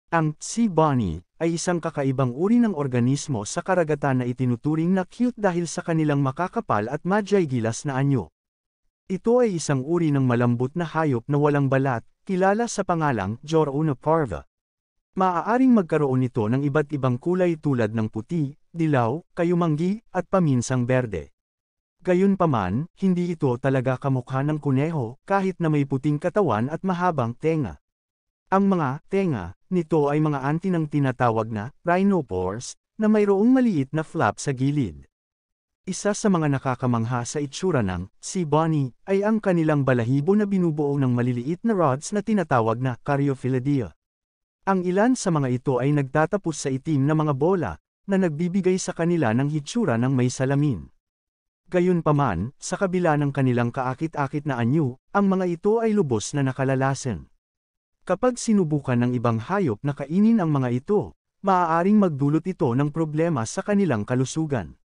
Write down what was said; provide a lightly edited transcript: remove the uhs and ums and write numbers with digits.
Ang sea bunny ay isang kakaibang uri ng organismo sa karagatan na itinuturing na cute dahil sa kanilang makakapal at madyagilas na anyo. Ito ay isang uri ng malambot na hayop na walang balat, kilala sa pangalang Joruna parva. Maaaring magkaroon nito ng iba't ibang kulay tulad ng puti, dilaw, kayumanggi, at paminsang berde. Gayunpaman, hindi ito talaga kamukha ng kuneho kahit na may puting katawan at mahabang tenga. Ang mga tenga nito ay mga anti ng tinatawag na rhinopores na mayroong maliit na flap sa gilid. Isa sa mga nakakamangha sa itsura ng sea bunny ay ang kanilang balahibo na binubuo ng maliliit na rods na tinatawag na caryophyllidea. Ang ilan sa mga ito ay nagtatapos sa itim na mga bola na nagbibigay sa kanila ng hitsura ng may salamin. Gayunpaman, sa kabila ng kanilang kaakit-akit na anyo, ang mga ito ay lubos na nakalalason. Kapag sinubukan ng ibang hayop na kainin ang mga ito, maaaring magdulot ito ng problema sa kanilang kalusugan.